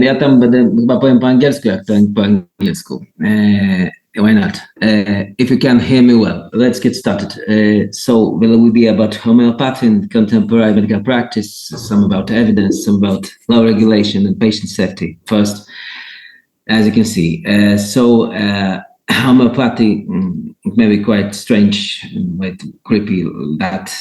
Ja tam będę chyba powiem po angielsku, jak to po angielsku. Why not? If you can hear me well, let's get started. So will be about homeopathy in contemporary medical practice, some about evidence, some about law regulation and patient safety. First, as you can see, homeopathy may be quite strange, quite creepy that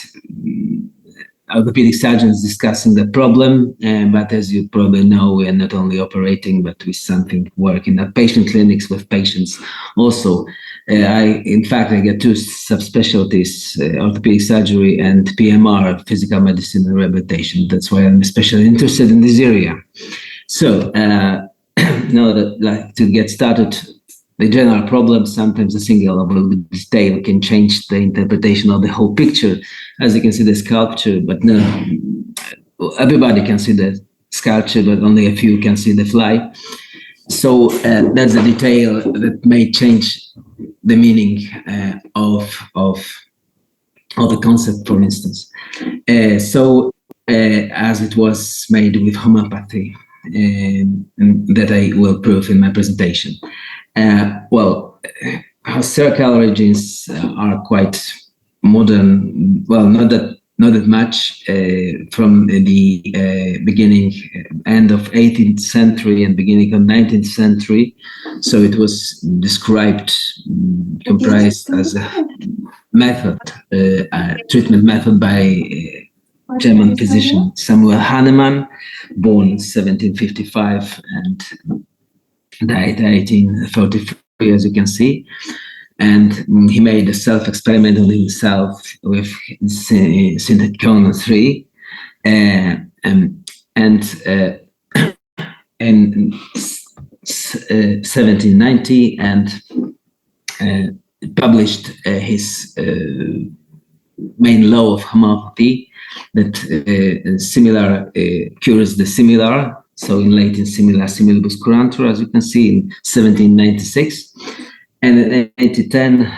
orthopedic surgeons discussing the problem, but as you probably know, we are not only operating, but we something working at patient clinics with patients. Also, I get two subspecialties, orthopedic surgery and PMR, physical medicine and rehabilitation. That's why I'm especially interested in this area. So now to get started, the general problem, sometimes a single detail can change the interpretation of the whole picture. As you can see the sculpture, but no, everybody can see the sculpture, but only a few can see the fly. So that's a detail that may change the meaning of the concept, for instance. As it was made with homeopathy, that I will prove in my presentation. Circle origins are quite modern. Well, not that much from the beginning, end of 18th century and beginning of 19th century. So it was described, comprised as a method, treatment method by German physician Samuel Hahnemann, born 1755 and died 1843, as you can see. And he made a self-experiment on himself with糞課 3. In 1790 and published his main law of homeopathy, that similar cures the similar. So in Latin, similar similibus curantur, as you can see, in 1796. And in 1810,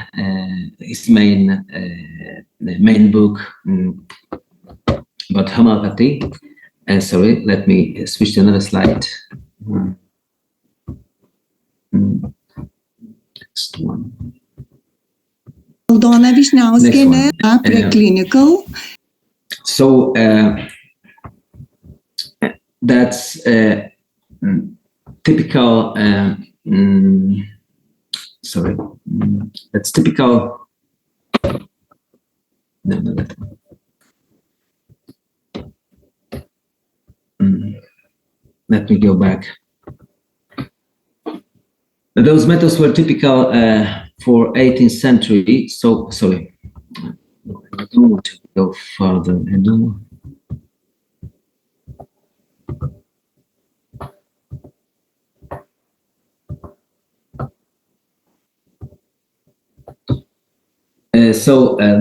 his main book about homeopathy. Sorry, let me switch to another slide. Next one. Aldona Wisniewska, preclinical. So that's typical. That's typical. No, that one. Let me go back. Those methods were typical for 18th century. So sorry, I don't want to go further. I don't.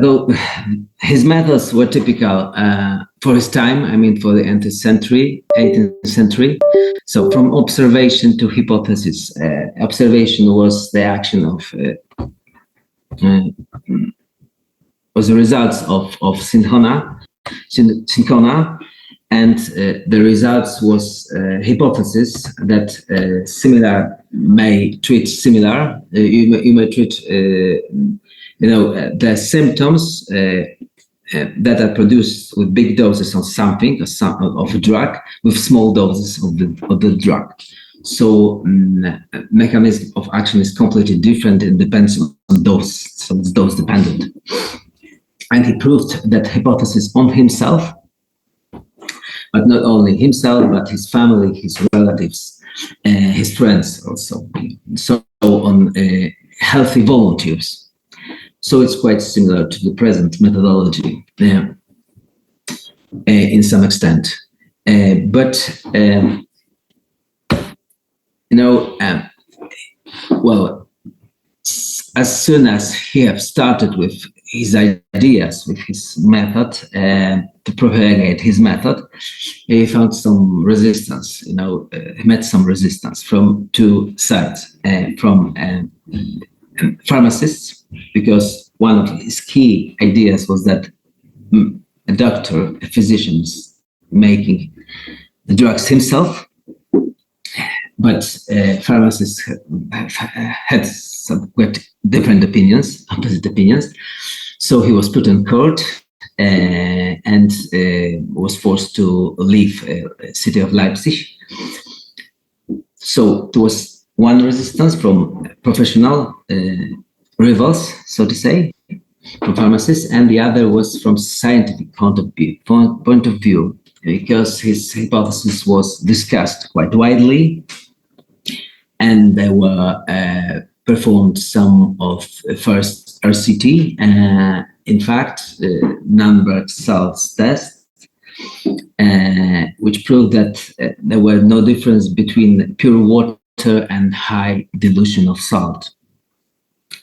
Though his methods were typical for his time, I mean for the 18th century. So from observation to hypothesis. Observation was the action of, was the results of Synchona, and the results was hypothesis that similar may treat similar. You may treat the symptoms that are produced with big doses of something, of a drug, with small doses of the drug. So mechanism of action is completely different. It depends on dose, so it's dose dependent. And he proved that hypothesis on himself, but not only himself, but his family, his relatives, his friends also. So on healthy volunteers. So it's quite similar to the present methodology in some extent. As soon as he have started with his ideas, with his method, to propagate his method, he found some resistance, he met some resistance from two sides, from pharmacists, because one of his key ideas was that a doctor, a physician, is making the drugs himself, but pharmacists had some quite different opinions, opposite opinions. So he was put in court and was forced to leave the city of Leipzig. So there was one resistance from professional rivals, so to say, from pharmacists, and the other was from scientific point of view, because his hypothesis was discussed quite widely, and there were performed some of first RCT, in fact, Nuremberg cells test, which proved that there were no difference between pure water and high dilution of salt.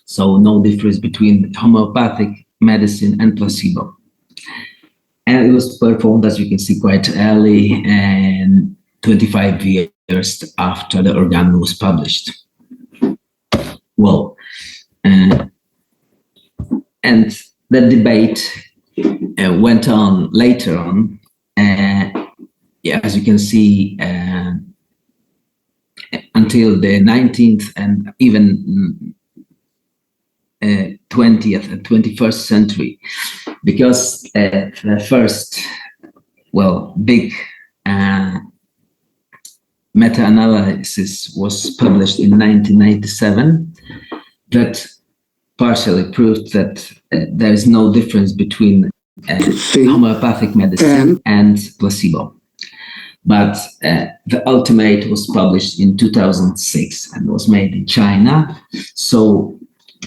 So no difference between homeopathic medicine and placebo. And it was performed, as you can see, quite early, and 25 years after the organ was published. Well, and the debate went on later on. Yeah, as you can see, until the 19th and even 20th and 21st century, because the first, big meta-analysis was published in 1997 that partially proved that there is no difference between homeopathic medicine and placebo. But the ultimate was published in 2006 and was made in China, so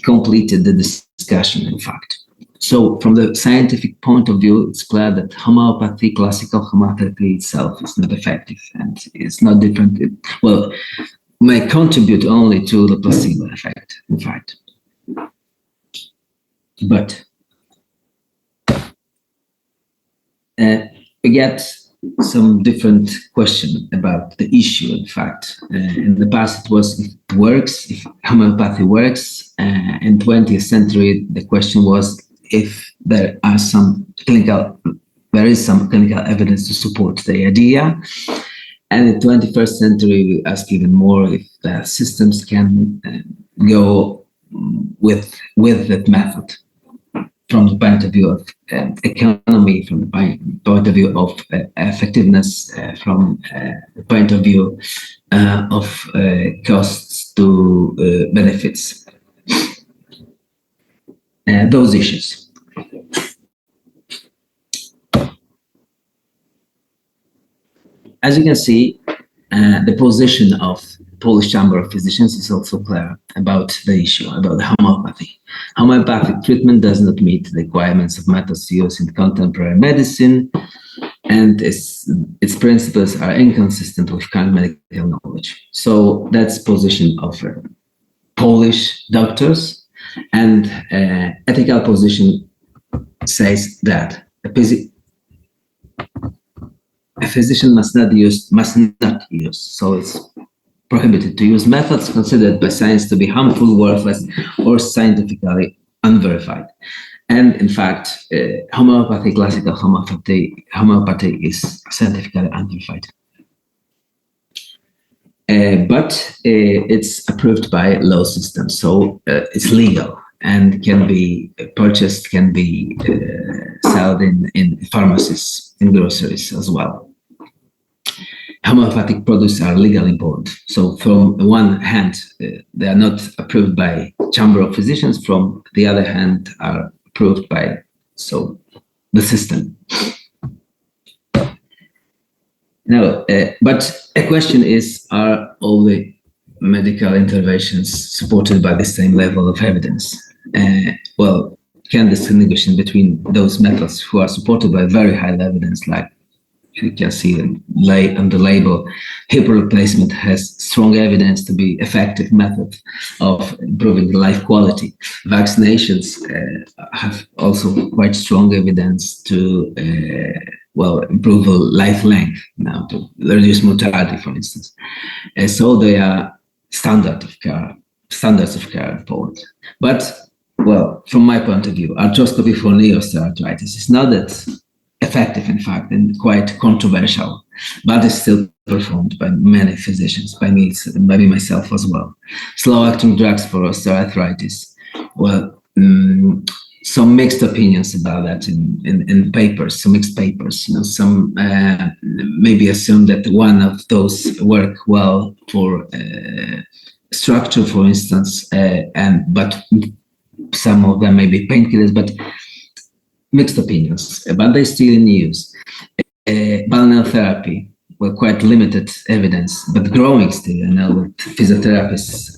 completed the discussion, in fact. So from the scientific point of view, it's clear that homeopathy, classical homeopathy itself is not effective and it's not different. It, may contribute only to the placebo effect, in fact. But we get some different question about the issue, in fact. In the past, it was if it works, if homeopathy works. In 20th century, the question was if there is some clinical evidence to support the idea. And in the 21st century, we ask even more if the systems can go with that method from the point of view of economy, from the point of view of effectiveness, from the point of view of costs to benefits. Those issues. As you can see, the position of Polish Chamber of Physicians is also clear about the issue, about the homeopathy. Homeopathic treatment does not meet the requirements of methods used in contemporary medicine, and its principles are inconsistent with current medical knowledge. So that's position of Polish doctors, and ethical position says that a physician must not use. So it's prohibited to use methods considered by science to be harmful, worthless, or scientifically unverified. And in fact, homeopathy, classical homeopathy is scientifically unverified. But it's approved by law system, so it's legal and can be purchased, can be sold in pharmacies, in groceries as well. Homeopathic products are legally important. So from one hand, they are not approved by Chamber of Physicians. From the other hand, are approved by the system. Now, but a question is: are all the medical interventions supported by the same level of evidence? Can distinguish between those methods who are supported by very high evidence, like you can see on the label, hip replacement has strong evidence to be effective method of improving life quality. Vaccinations have also quite strong evidence to improve life length, now to reduce mortality, for instance. So they are standards of care forward. But from my point of view, arthroscopy for knee osteoarthritis is not that effective, in fact, and quite controversial, but is still performed by many physicians, by me myself as well. Slow-acting drugs for osteoarthritis. Well, some mixed opinions about that in papers, some mixed papers. Some maybe assume that one of those work well for structure, for instance, but some of them may be painkillers, but mixed opinions, but they're still in use. Balneal therapy, well, quite limited evidence, but growing still. I know that physiotherapists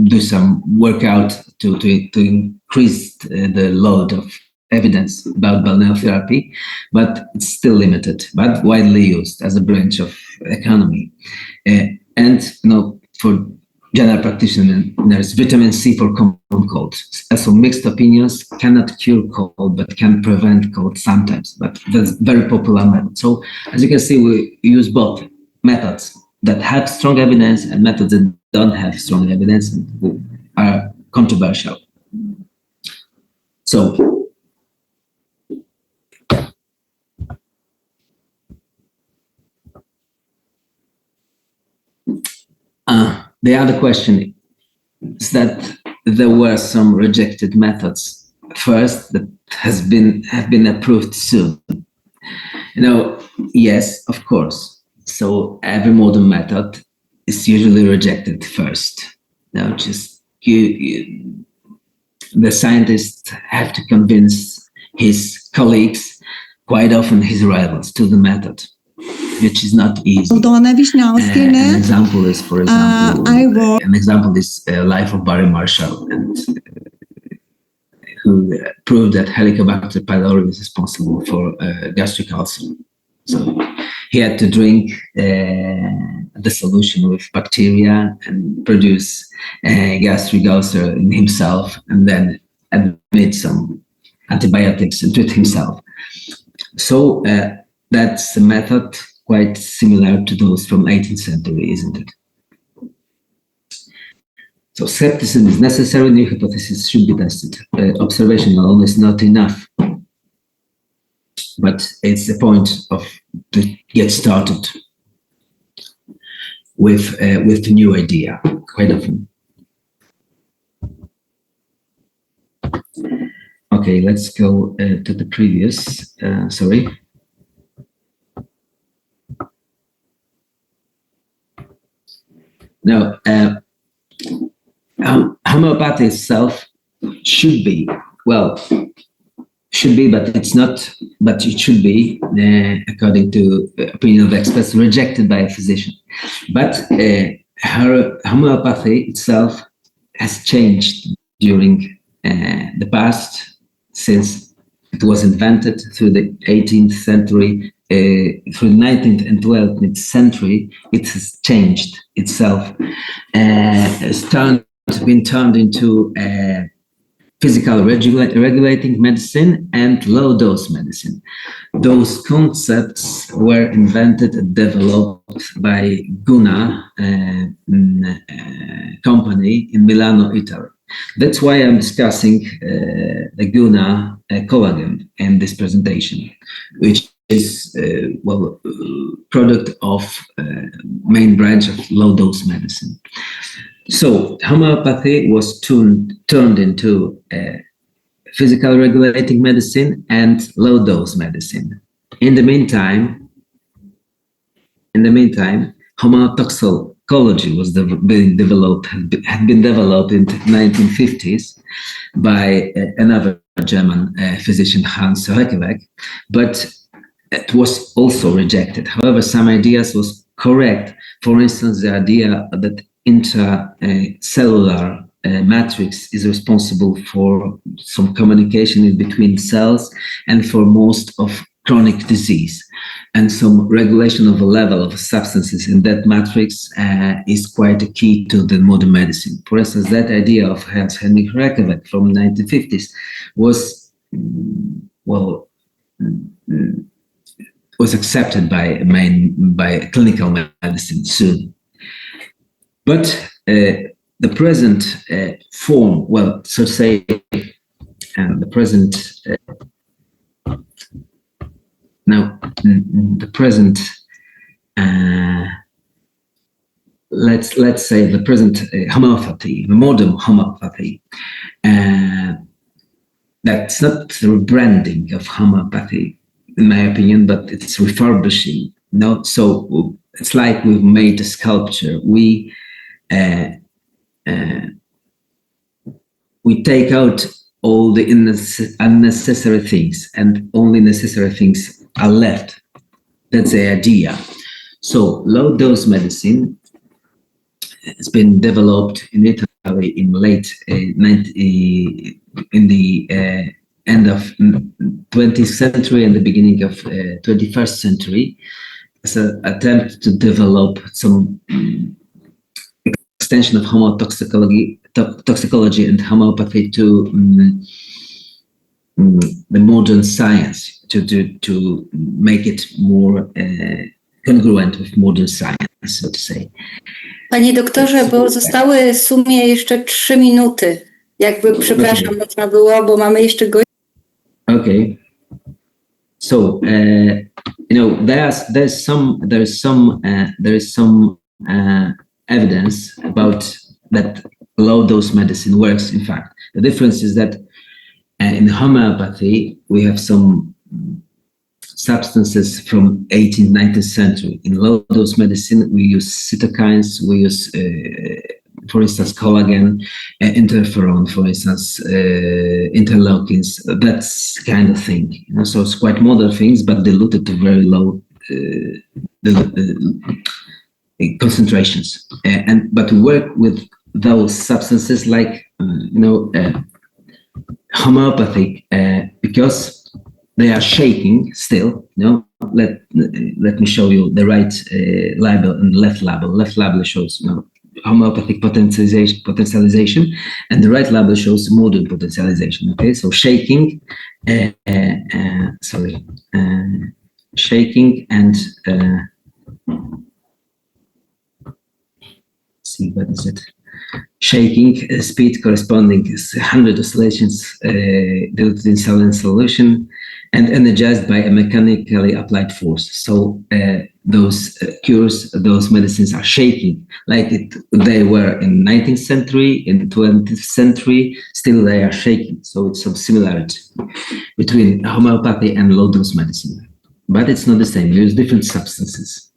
do some workout to increase the load of evidence about balneal therapy, but it's still limited, but widely used as a branch of economy. And for general practitioners, vitamin C for common colds. Also, mixed opinions, cannot cure cold, but can prevent cold sometimes. But that's very popular method. So as you can see, we use both methods that have strong evidence and methods that don't have strong evidence and are controversial. So the other question is that there were some rejected methods first that have been approved soon. Yes, of course. So every modern method is usually rejected first. Just the scientists have to convince his colleagues, quite often his rivals, to the method, which is not easy. An example is, for example, Life of Barry Marshall, and who proved that Helicobacter pylori is responsible for gastric ulcer. So he had to drink the solution with bacteria and produce gastric ulcer in himself, and then admit some antibiotics and treat himself. So that's a method quite similar to those from 18th century, isn't it? So skepticism is necessary, new hypotheses should be tested. Observation alone is not enough, but it's the point to get started with the new idea quite often. Okay, let's go to the previous, sorry. Now, homeopathy itself should be, but it's not, but it should be, according to the opinion of experts, rejected by a physician. But homeopathy itself has changed during the past, since it was invented through the 18th century, through the 19th and 12th century. It has changed itself, has been turned into physical regulating medicine and low-dose medicine. Those concepts were invented and developed by Guna company in Milano, Italy. That's why I'm discussing the Guna collagen in this presentation, which is product of main branch of low-dose medicine. So homeopathy was turned into physical regulating medicine and low-dose medicine. In the meantime, homeotoxicology was had been developed in the 1950s by another German physician, Hans Reichenbach, but it was also rejected. However, some ideas was correct. For instance, the idea that intracellular matrix is responsible for some communication in between cells and for most of chronic disease, and some regulation of the level of substances in that matrix is quite a key to the modern medicine. For instance, that idea of Hans Henrik Reichenbach from the 1950s was accepted by clinical medicine soon. But the present form, the present Now, the present, let's say the present homeopathy, the modern homeopathy, that's not the rebranding of homeopathy, in my opinion, but it's refurbishing. No, so it's like we've made a sculpture. We take out all the unnecessary things, and only necessary things are left. That's the idea. So low dose medicine has been developed in Italy in late in the end of 20th century and the beginning of 21st century as an attempt to develop some extension of toxicology and homeopathy to the modern science, to make it more congruent with modern science, so to say. Panie doktorze, bo zostały w sumie jeszcze 3 minuty. Jakby, przepraszam, można było, bo mamy jeszcze gości. Okay. So there is some evidence about that low dose medicine works. In fact, the difference is that in homeopathy we have some substances from 18th, 19th century. In low dose medicine we use cytokines, we use for instance collagen, interferon, for instance interleukins, that's kind of thing, so it's quite modern things but diluted to very low concentrations, but to work with those substances like homeopathic because they are shaking still. Let me show you the right label and left label. Left label shows homeopathic potentialization, and the right label shows modern potentialization. Okay, so shaking, shaking and see what is it? Shaking speed corresponding is 100 oscillations diluted in saline solution and energized by a mechanically applied force. So those cures, those medicines are shaking like they were in 19th century, in 20th century, still they are shaking. So it's some similarity between homeopathy and low dose medicine, but it's not the same. We use different substances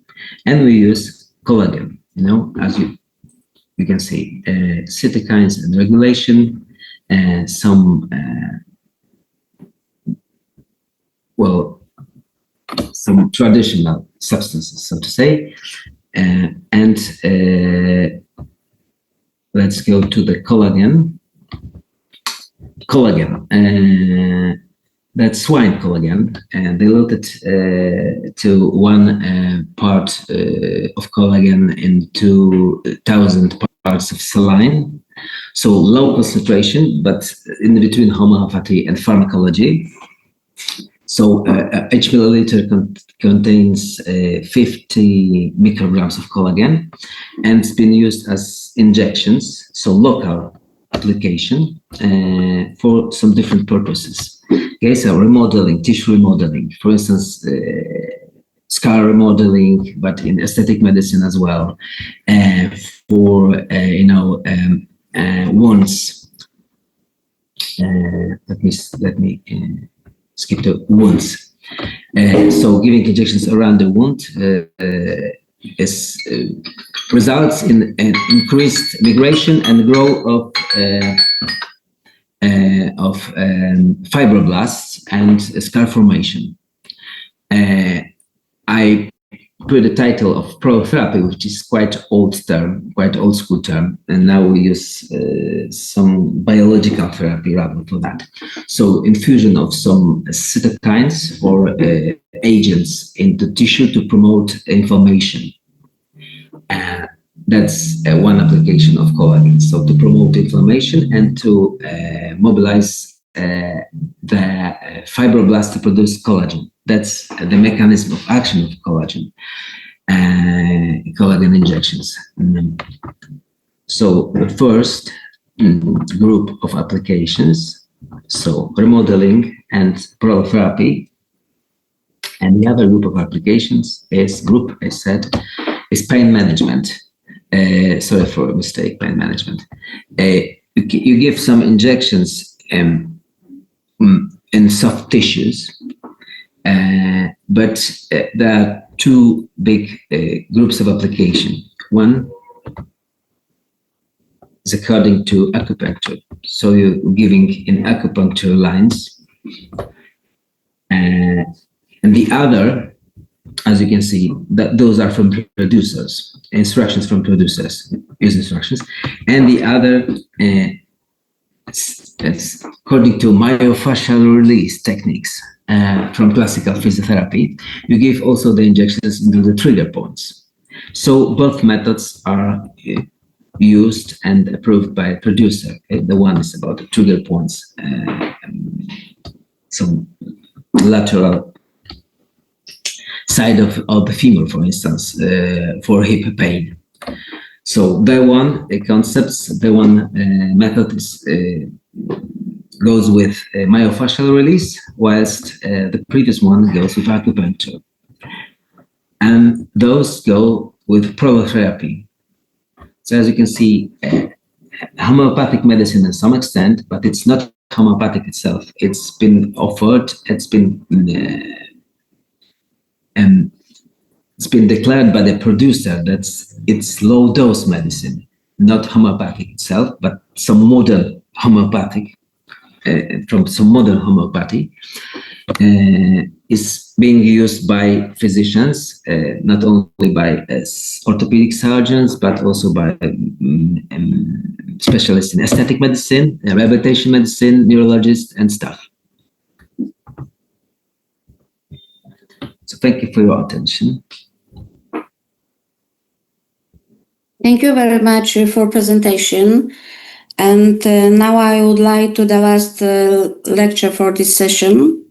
and we use collagen, as you can see, cytokines and regulation, some traditional substances, so to say, and let's go to the collagen. That's swine collagen, and diluted to 1 part of collagen in 2,000 parts of saline. So low concentration, but in between homeopathy and pharmacology. So each milliliter contains 50 micrograms of collagen, and it's been used as injections, so local application for some different purposes. Okay, so remodeling, tissue remodeling, for instance, scar remodeling, but in aesthetic medicine as well, for wounds. Let me skip to wounds. So giving injections around the wound results in increased migration and growth of fibroblasts and scar formation. I put the title of prolotherapy, which is quite old school term, and now we use some biological therapy rather for that. So infusion of some cytokines or agents into tissue to promote inflammation. That's one application of collagen. So to promote inflammation and to mobilize the fibroblasts to produce collagen. That's the mechanism of action of collagen injections. So the first group of applications, so remodeling and prolotherapy, And the other group of applications is pain management. Sorry for a mistake, pain management. You give some injections in soft tissues, but there are two big groups of application. One is according to acupuncture. So you're giving in acupuncture lines. And the other, as you can see, that those are from producers, instructions from producers, use instructions. And the other, it's according to myofascial release techniques from classical physiotherapy. You give also the injections into the trigger points. So both methods are used and approved by a producer. Okay? The one is about the trigger points, some lateral side of the femur, for instance, for hip pain. So the one method is goes with myofascial release, whilst the previous one goes with acupuncture. And those go with prolotherapy. So as you can see, homeopathic medicine to some extent, but it's not homeopathic itself. It's been offered, it's been declared by the producer that it's low dose medicine, not homeopathic itself, but some modern homeopathic, from some modern homeopathy, is being used by physicians, not only by orthopedic surgeons, but also by specialists in aesthetic medicine, rehabilitation medicine, neurologists, and staff. So thank you for your attention. Thank you very much for presentation. And now I would like to the last lecture for this session.